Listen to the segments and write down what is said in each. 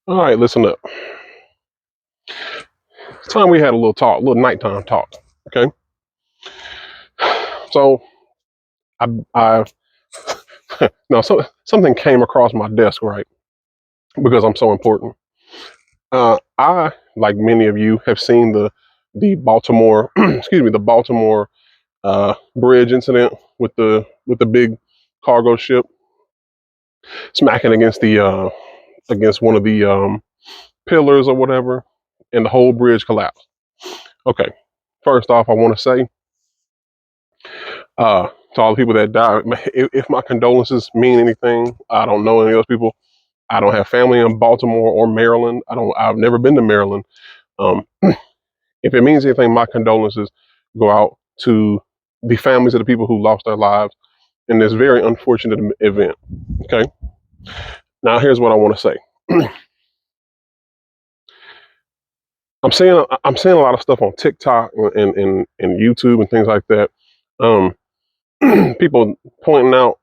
All right, listen up. It's time we had a little talk, a little nighttime talk. Okay. So I no, something came across my desk, right? Because I'm so important. I, like many of you, have seen the Baltimore, excuse me, the Baltimore bridge incident with the big cargo ship smacking against the against one of the pillars or whatever, and the whole bridge collapsed. Okay. First off, I want to say to all the people that died, if my condolences mean anything, I don't know any of those people. I don't have family in Baltimore or Maryland. I've never been to Maryland. Um, if it means anything, my condolences go out to the families of the people who lost their lives in this very unfortunate event. Okay. Now here's what I want to say. I'm seeing a lot of stuff on TikTok and YouTube and things like that. Um, people pointing out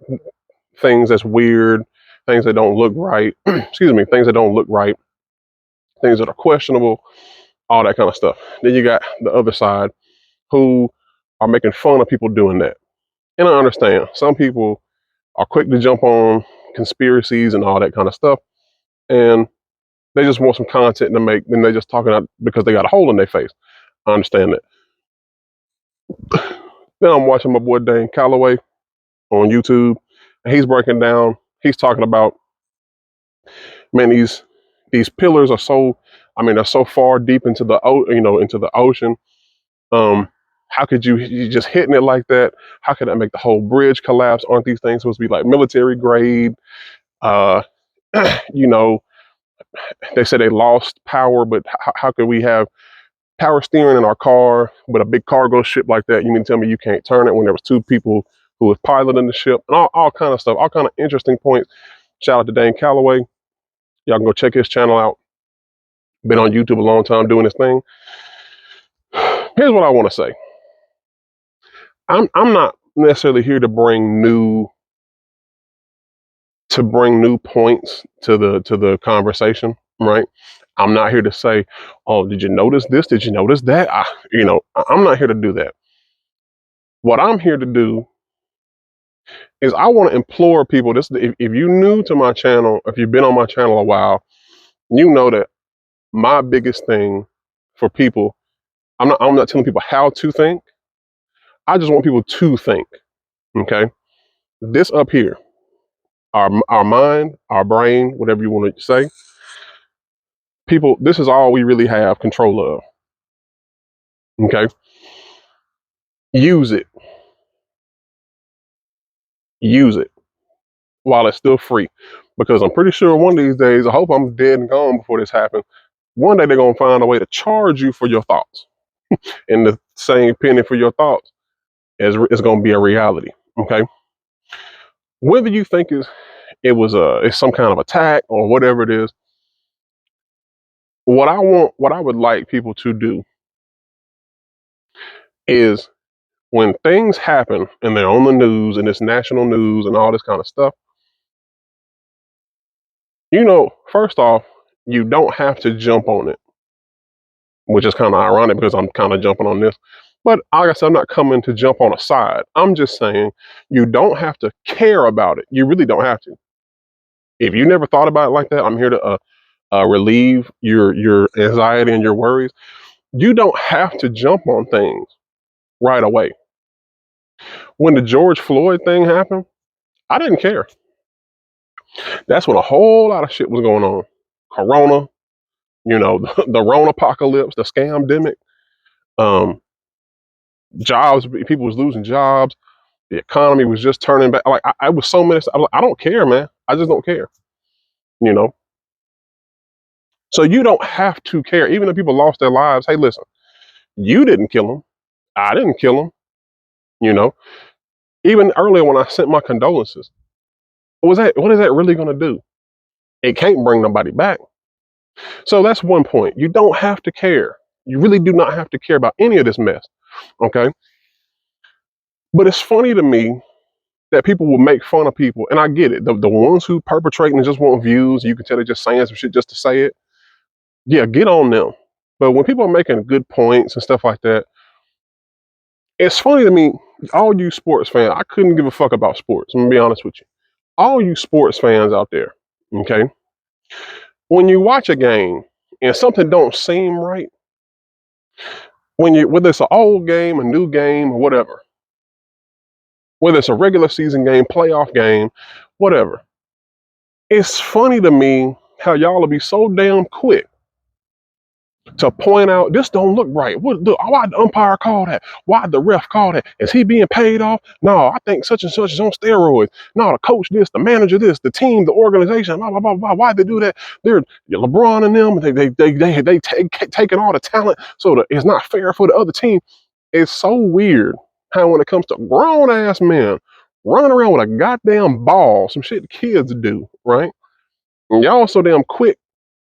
things that's weird, things that don't look right. Excuse me, things that don't look right, things that are questionable, all that kind of stuff. Then you got the other side who are making fun of people doing that. And I understand some people are quick to jump on conspiracies and all that kind of stuff, and they just want some content to make. Then they just talking out because they got a hole in their face. I understand that. Then I'm watching my boy Dane Calloway on YouTube, and he's breaking down. He's talking about, man, these pillars are so, I mean, they're so far deep into into the ocean. Um, how could you just hitting it like that? How could that make the whole bridge collapse? Aren't these things supposed to be like military grade? Uh, you know, they said they lost power, but how could we have power steering in our car, but a big cargo ship like that? You mean to tell me you can't turn it when there was two people who was piloting the ship and all kind of stuff, all kind of interesting points. Shout out to Dane Calloway. Y'all can go check his channel out. Been on YouTube a long time doing this thing. Here's what I want to say. I'm not necessarily here to bring new points to the conversation, right? I'm not here to say, "Oh, did you notice this? Did you notice that?" I'm not here to do that. What I'm here to do is I want to implore people. If you're new to my channel, if you've been on my channel a while, you know that my biggest thing for people, I'm not telling people how to think. I just want people to think. Okay, this up here, our mind, our brain, whatever you want to say, people, this is all we really have control of. Okay, use it, use it while it's still free, because I'm pretty sure one of these days, I hope I'm dead and gone before this happens. One day they're gonna find a way to charge you for your thoughts, and the same penny for your thoughts is gonna be a reality. Okay, whether you think it's some kind of attack or whatever it is, what I would like people to do is, when things happen and they're on the news and it's national news and all this kind of stuff, first off, you don't have to jump on it, which is kind of ironic because I'm kind of jumping on this. But like I said, I'm not coming to jump on a side. I'm just saying you don't have to care about it. You really don't have to. If you never thought about it like that, I'm here to relieve your anxiety and your worries. You don't have to jump on things right away. When the George Floyd thing happened, I didn't care. That's when a whole lot of shit was going on. Corona, the Rona apocalypse, the scamdemic, um, jobs, people was losing jobs, the economy was just turning back. Like I was so many. I was like, I don't care, man. I just don't care. You know. So you don't have to care, even if people lost their lives. Hey, listen, you didn't kill them. I didn't kill them. You know. Even earlier when I sent my condolences, what is that really going to do? It can't bring nobody back. So that's one point. You don't have to care. You really do not have to care about any of this mess. Okay. But it's funny to me that people will make fun of people. And I get it. The ones who perpetrate and just want views, you can tell they're just saying some shit just to say it. Yeah, get on them. But when people are making good points and stuff like that, it's funny to me, all you sports fans, I couldn't give a fuck about sports. I'm gonna be honest with you. All you sports fans out there, okay? When you watch a game and something don't seem right, whether it's an old game, a new game, or whatever, whether it's a regular season game, playoff game, whatever, it's funny to me how y'all will be so damn quick to point out this don't look right. Why the umpire call that? Why the ref call that? Is he being paid off? No, I think such and such is on steroids. No, the coach this, the manager this, the team, the organization, blah blah blah blah. Why they do that? They're LeBron and them. They taking all the talent, so that it's not fair for the other team. It's so weird how when it comes to grown ass men running around with a goddamn ball, some shit the kids do, right? And y'all so damn quick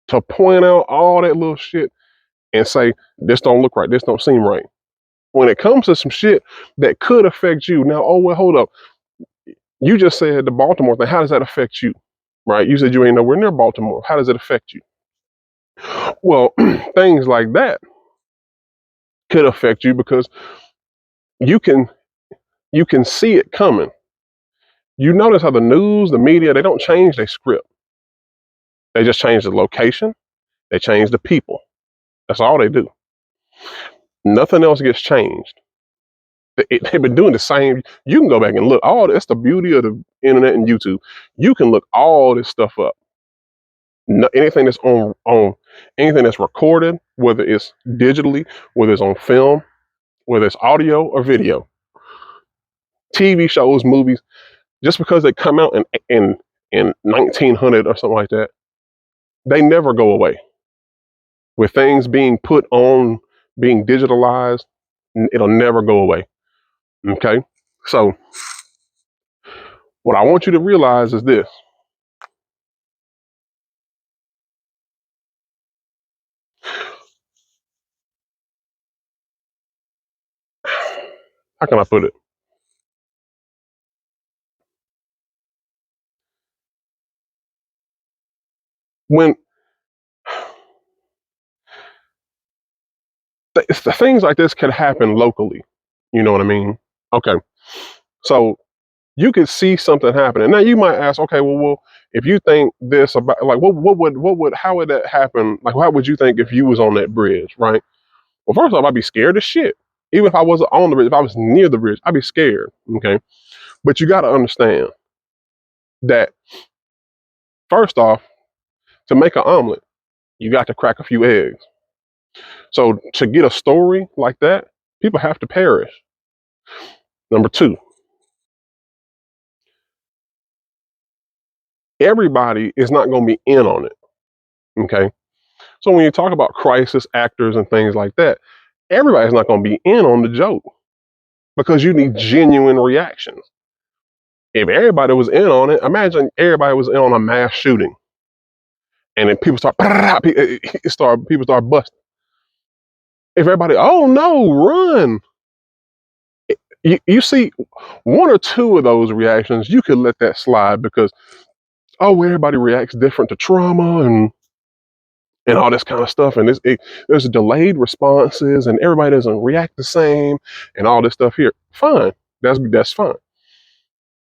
to point out all that little shit and say, this don't look right, this don't seem right. When it comes to some shit that could affect you, now, oh, well, hold up. You just said the Baltimore thing. How does that affect you? Right? You said you ain't nowhere near Baltimore. How does it affect you? Well, things like that could affect you because you can see it coming. You notice how the news, the media, they don't change their script. They just change the location, they change the people. That's all they do. Nothing else gets changed. They've been doing the same. You can go back and look. All that's the beauty of the internet and YouTube. You can look all this stuff up. No, anything that's on anything that's recorded, whether it's digitally, whether it's on film, whether it's audio or video, TV shows, movies. Just because they come out in 1900 or something like that, they never go away. With things being put on, being digitalized, it'll never go away. Okay, so what I want you to realize is this. How can I put it? When things like this could happen locally, you know what I mean? Okay, so you could see something happening. Now you might ask, okay, well, if you think this about, like, how would that happen? Like, how would you think if you was on that bridge, right? Well, first off, I'd be scared as shit. Even if I wasn't on the bridge, if I was near the bridge, I'd be scared. Okay, but you got to understand that first off, to make an omelet, you got to crack a few eggs. So to get a story like that, people have to perish. Number two, everybody is not going to be in on it. Okay. So when you talk about crisis actors and things like that, everybody's not going to be in on the joke because you need genuine reactions. If everybody was in on it, imagine everybody was in on a mass shooting, and then people start busting. If everybody, oh no, run! You see, one or two of those reactions, you could let that slide because everybody reacts different to trauma and all this kind of stuff, and there's delayed responses, and everybody doesn't react the same, and all this stuff here. Fine, that's fine.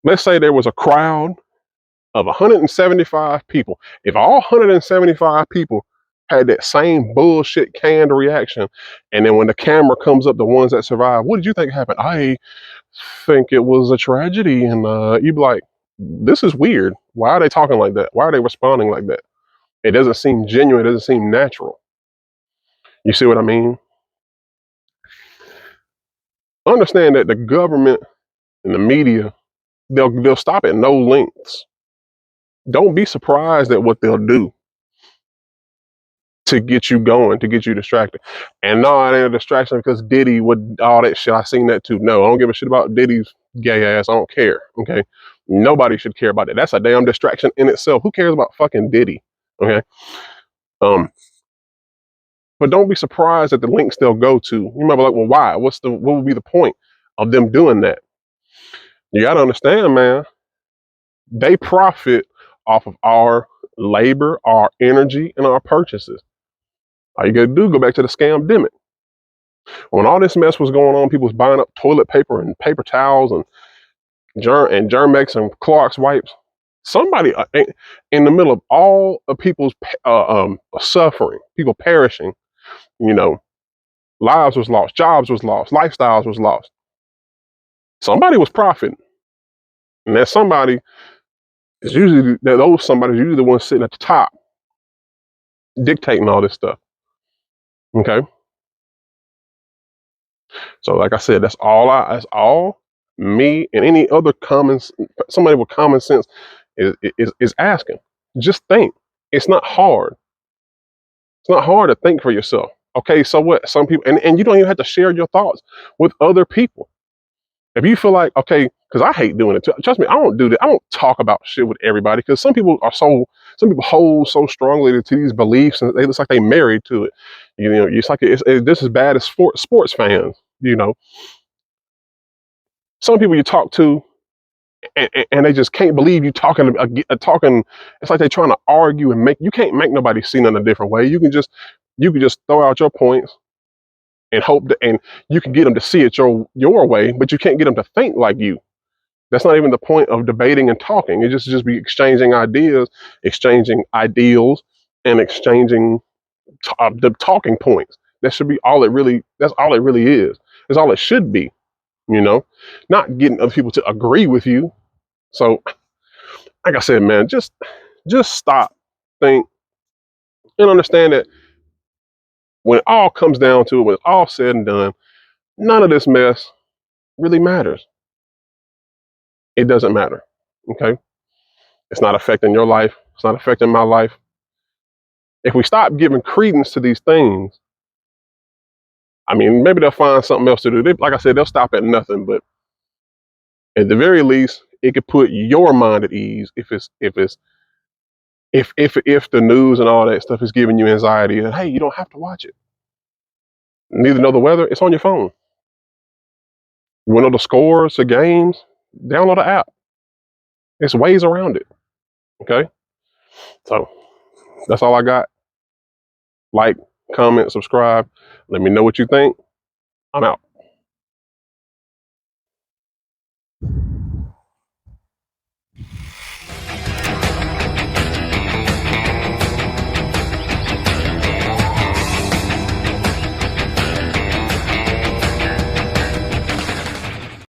Let's say there was a crowd of 175 people. If all 175 people had that same bullshit canned reaction, and then when the camera comes up, the ones that survive, what did you think happened? I think it was a tragedy, and you'd be like, this is weird. Why are they talking like that? Why are they responding like that? It doesn't seem genuine. It doesn't seem natural. You see what I mean? Understand that the government and the media, they'll stop at no lengths. Don't be surprised at what they'll do to get you going, to get you distracted. And no, it ain't a distraction because Diddy with all that shit. I seen that too. No, I don't give a shit about Diddy's gay ass. I don't care. Okay. Nobody should care about that. That's a damn distraction in itself. Who cares about fucking Diddy? Okay. Um, but don't be surprised at the links they'll go to. You might be like, well, why? What would be the point of them doing that? You got to understand, man, they profit off of our labor, our energy, and our purchases. All you got to do, go back to the scamdemic. When all this mess was going on, people was buying up toilet paper and paper towels and Germex and Clorox wipes. Somebody in the middle of all of people's suffering, people perishing, you know, lives was lost, jobs was lost, lifestyles was lost. Somebody was profiting, and that somebody is usually those somebody is usually the one sitting at the top, dictating all this stuff. Okay, so like I said, that's all me and any other somebody with common sense is asking. Just think. It's not hard. It's not hard to think for yourself. Okay, so what? Some people, and you don't even have to share your thoughts with other people. If you feel like, okay, because I hate doing it too. Trust me, I don't do that. I don't talk about shit with everybody because some people hold so strongly to these beliefs and it's like they married to it. You know, it's like it's this is bad as sports fans. You know, some people you talk to and they just can't believe you talking. It's like they're trying to argue and you can't make nobody see nothing a different way. You can just throw out your points and hope that, and you can get them to see it your way, but you can't get them to think like you. That's not even the point of debating and talking. It just be exchanging ideas, exchanging ideals, and exchanging the talking points. That should be all it really. That's all it really is. That's all it should be. You know, not getting other people to agree with you. So, like I said, man, just stop, think, and understand that when it all comes down to it, when it's all said and done, none of this mess really matters. It doesn't matter. Okay, it's not affecting your life. It's not affecting my life. If we stop giving credence to these things, I mean, maybe they'll find something else to do. Like I said, they'll stop at nothing. But at the very least, it could put your mind at ease if the news and all that stuff is giving you anxiety. And hey, you don't have to watch it. Neither know the weather. It's on your phone. You want to know the scores, the games? Download the app. There's ways around it. Okay, so that's all I got. Like, comment, subscribe. Let me know what you think. I'm out.